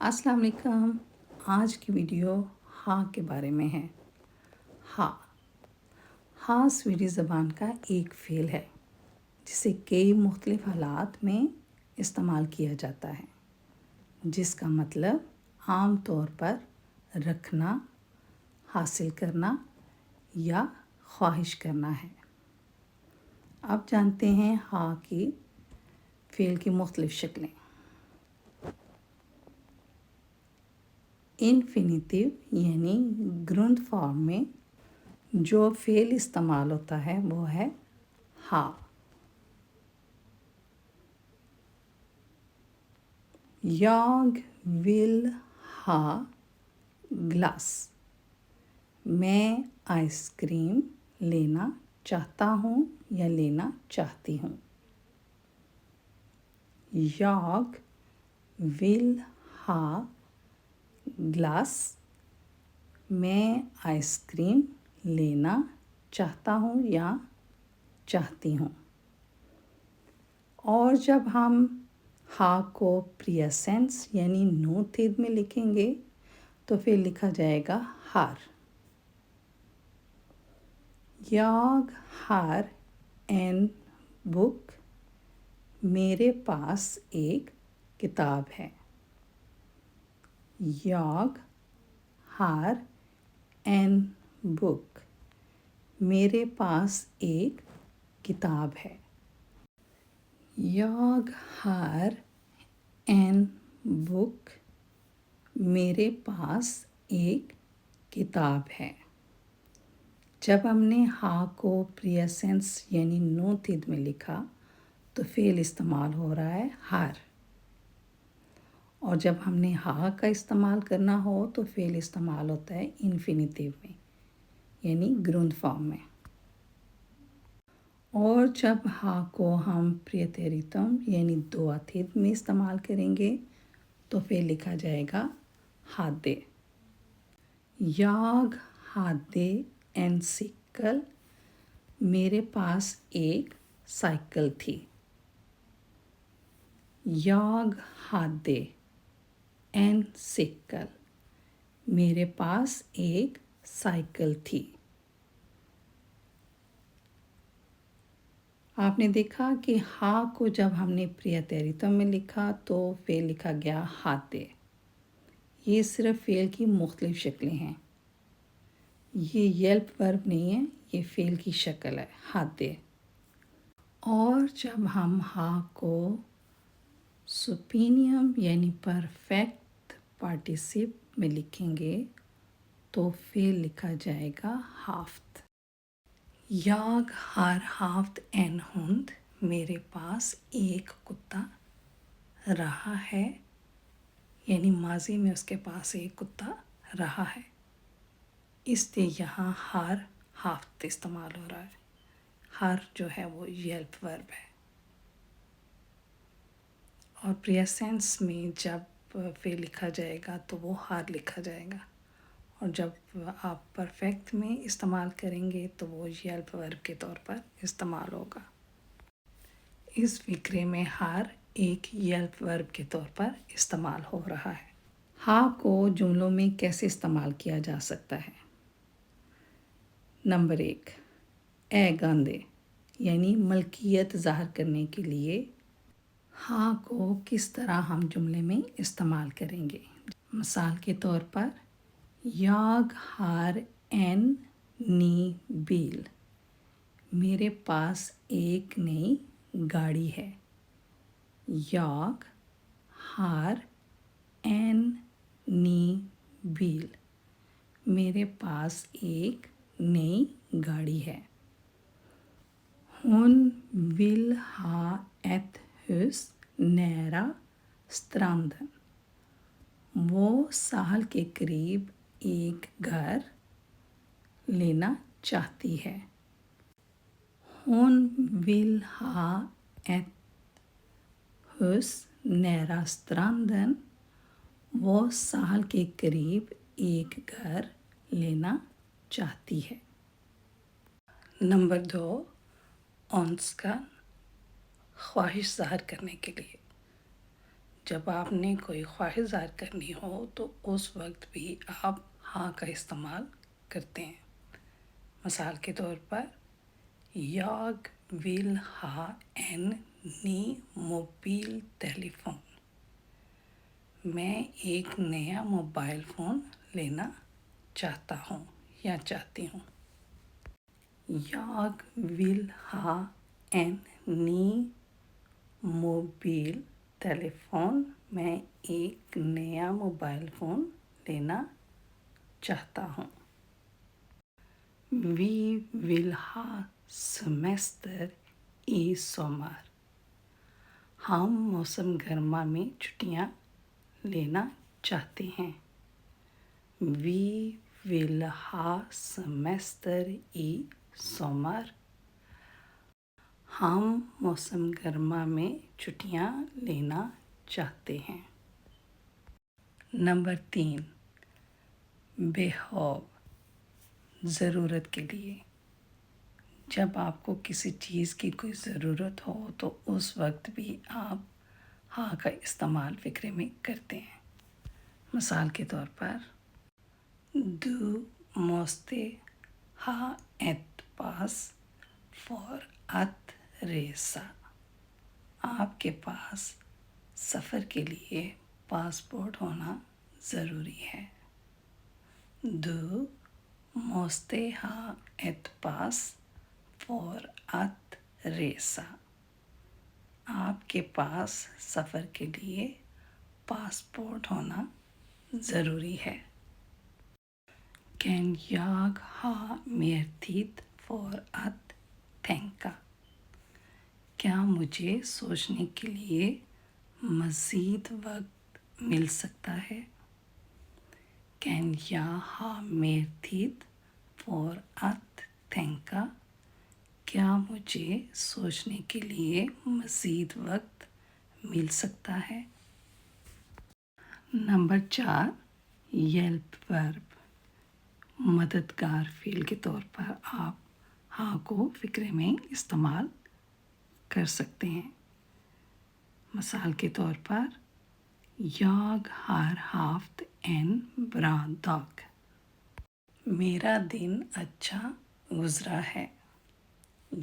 अस्सलाम वालेकुम। आज की वीडियो हाँ के बारे में है। हाँ। हाँ स्वीडी ज़बान का एक फ़ेल है जिसे कई मुख्तलिफ़ हालात में इस्तेमाल किया जाता है, जिसका मतलब आम तौर पर रखना, हासिल करना या ख्वाहिश करना है। अब जानते हैं हाँ की फ़ेल की मुख्तलिफ़ शक्लें। इन्फिनिटिव यानी ग्रुंड फॉर्म में जो फ़ेल इस्तेमाल होता है वो है हाँ। Jag vill ha glass। मैं आइसक्रीम लेना चाहता हूँ या लेना चाहती हूँ। Jag vill ha glass। मैं आइसक्रीम लेना चाहता हूँ या चाहती हूँ। और जब हम हा को प्रियसेंस यानी नो तेद में लिखेंगे तो फिर लिखा जाएगा हार। Jag har en book. मेरे पास एक किताब है। Jag har en book. मेरे पास एक किताब है। Jag har en book. मेरे पास एक किताब है। जब हमने हाँ को प्रियसेंस यानी नो तिद में लिखा तो फ़ेल इस्तेमाल हो रहा है हार। और जब हमने हाँ का इस्तेमाल करना हो तो फ़ेल इस्तेमाल होता है इन्फिनिटिव में यानी ग्रुंड फॉर्म में। और जब हाँ को हम प्रियतेरितम यानी दो तिद में इस्तेमाल करेंगे तो फिर लिखा जाएगा हादे। Jag hade en cykel। मेरे पास एक साइकिल थी। Jag hade en cykel। मेरे पास एक साइकिल थी। आपने देखा कि हाँ को जब हमने प्रियतेरितम में लिखा तो फेल लिखा गया हादे। ये सिर्फ फेल की मुख्तलिफ शक्लें हैं। ये येल्प वर्ब नहीं है, ये फेल की शक्ल है हादे। और जब हम हाँ को सुपीनियम यानी परफेक्ट पार्टिसिप में लिखेंगे तो फेल लिखा जाएगा हाफ्ट। Jag har haft en hund। मेरे पास एक कुत्ता रहा है यानी माजी में उसके पास एक कुत्ता रहा है, इसलिए यहाँ हर हाफ्ट इस्तेमाल हो रहा है। हर जो है वो येल्प वर्ब है। और प्रेजेंस में जब फेल लिखा जाएगा तो वो हार लिखा जाएगा, और जब आप परफेक्ट में इस्तेमाल करेंगे तो वो येल्प वर्ब के तौर पर इस्तेमाल होगा। इस फ़िक्रे में हार एक येल्प वर्ब के तौर पर इस्तेमाल हो रहा है। हाँ को जुमलों में कैसे इस्तेमाल किया जा सकता है? नंबर 1, गांधे यानी मलकियत ज़ाहिर करने के लिए हाँ को किस तरह हम जुमले में इस्तेमाल करेंगे। मिसाल के तौर पर Jag har en ny bil। मेरे पास एक नई गाड़ी है। Jag har en ny bil। मेरे पास एक नई गाड़ी है। Hon vill ha ett hus nära stranden। वो साहल के करीब एक घर लेना चाहती है। Hon vill ha ett hus nära stranden। वो साहल के करीब एक घर लेना चाहती है। नंबर 2, ऑन्स्का ख्वाहिश ज़ाहिर करने के लिए। जब आपने कोई ख्वाहिश ज़ाहिर करनी हो तो उस वक्त भी आप हाँ का इस्तेमाल करते हैं। मिसाल के तौर पर Jag vill ha en ny mobiltelefon। मैं एक नया मोबाइल फ़ोन लेना चाहता हूँ या चाहती हूँ। Jag vill ha en ny mobiltelefon। मैं एक नया मोबाइल फ़ोन लेना चाहता हूँ। Vi vill ha semester i sommar। हम मौसम गर्मा में छुट्टियाँ लेना चाहते हैं। Vi vill ha semester i sommar। हम मौसम गर्मा में छुट्टियाँ लेना चाहते हैं। नंबर 3, बेहौव, ज़रूरत के लिए। जब आपको किसी चीज़ की कोई ज़रूरत हो तो उस वक्त भी आप हाँ का इस्तेमाल फ़िक्रे में करते हैं। मिसाल के तौर पर Du måste ha ett pass för att resa। आपके पास सफ़र के लिए पासपोर्ट होना ज़रूरी है। Du måste ha ett pass för att resa। आपके पास सफ़र के लिए पासपोर्ट होना ज़रूरी है। Kan jag ha mer tid för att tänka। क्या मुझे सोचने के लिए मज़ीद वक्त मिल सकता है। Kan jag ha mer tid för att tänka। क्या मुझे सोचने के लिए मज़ीद वक्त मिल सकता है। नंबर 4, हेल्प वर्ब, मददगार फ़ील के तौर पर आप हाँ को फ़िक्रे में इस्तेमाल कर सकते हैं। मिसाल के तौर पर Jag har haft en bra dag। मेरा दिन अच्छा गुज़रा है।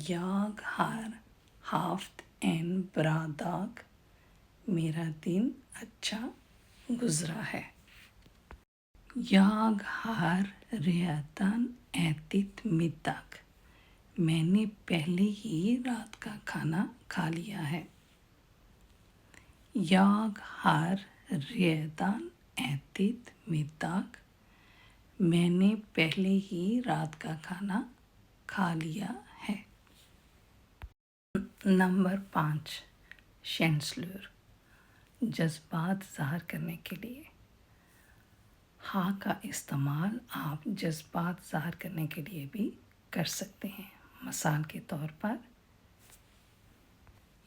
Jag har haft en bra dag। मेरा दिन अच्छा गुज़रा है। Jag har redan ätit middag। मैंने पहले ही रात का खाना खा लिया है। Jag har redan ätit middag। मैंने पहले ही रात का खाना खा लिया है। नंबर 5, शेंसलर, जज्बात ज़ाहिर करने के लिए। हाँ का इस्तेमाल आप जज्बात ज़ाहिर करने के लिए भी कर सकते हैं। मिसाल के तौर पर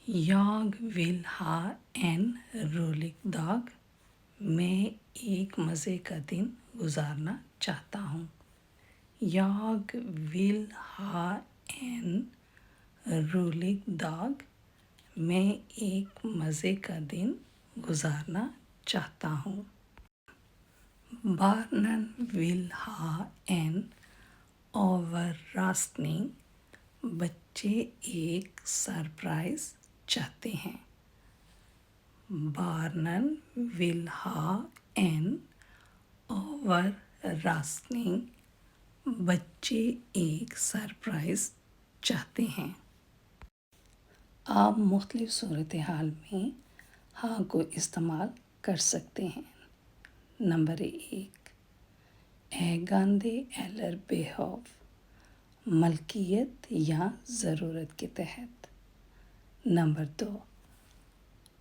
Jag vill ha en rolig dag। मैं एक मज़े का दिन गुजारना चाहता हूँ। Jag vill ha en rolig dag। मैं एक मज़े का दिन गुजारना चाहता हूँ। Barnen vill ha en överraskning। बच्चे एक सरप्राइज़ चाहते हैं। Barnen vill ha en överraskning। बच्चे एक सरप्राइज़ चाहते हैं। आप मुख्तलिफ़ सूरत हाल में हाँ को इस्तेमाल कर सकते हैं। नंबर 1, ägande eller behov, मलकियत या ज़रूरत के तहत। नंबर 2,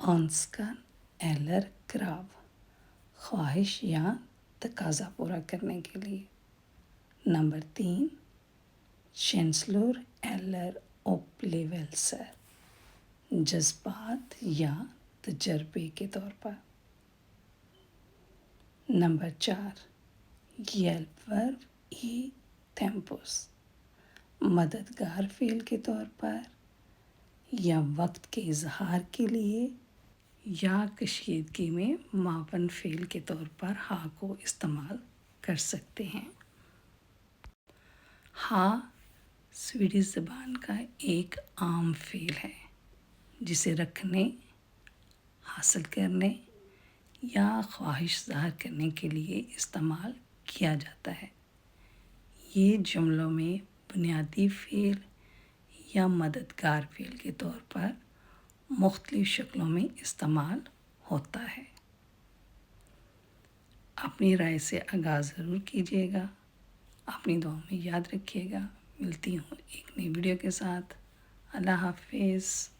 önskan eller krav, ख्वाहिश या तकाज़ा पूरा करने के लिए। नंबर 3, känslor eller upplevelser, जज्बात या तजर्बे के तौर पर। नंबर 4, hjälper i tempus, मददगार फ़ेल के तौर पर या वक्त के इजहार के लिए या कशीदगी में मावन फ़ेल के तौर पर हा को इस्तेमाल कर सकते हैं। हा स्वीडिश ज़बान का एक आम फ़ेल है जिसे रखने, हासिल करने या ख्वाहिश ज़ाहिर करने के लिए इस्तेमाल किया जाता है। ये जुमलों में बुनियादी फ़ेल या मददगार फ़ेल के तौर पर मुख्तलिफ़ शक्लों में इस्तेमाल होता है। अपनी राय से आगाज़ ज़रूर कीजिएगा। अपनी दुआ में याद रखिएगा। मिलती हूँ एक नई वीडियो के साथ। अल्लाह हाफ़िज़।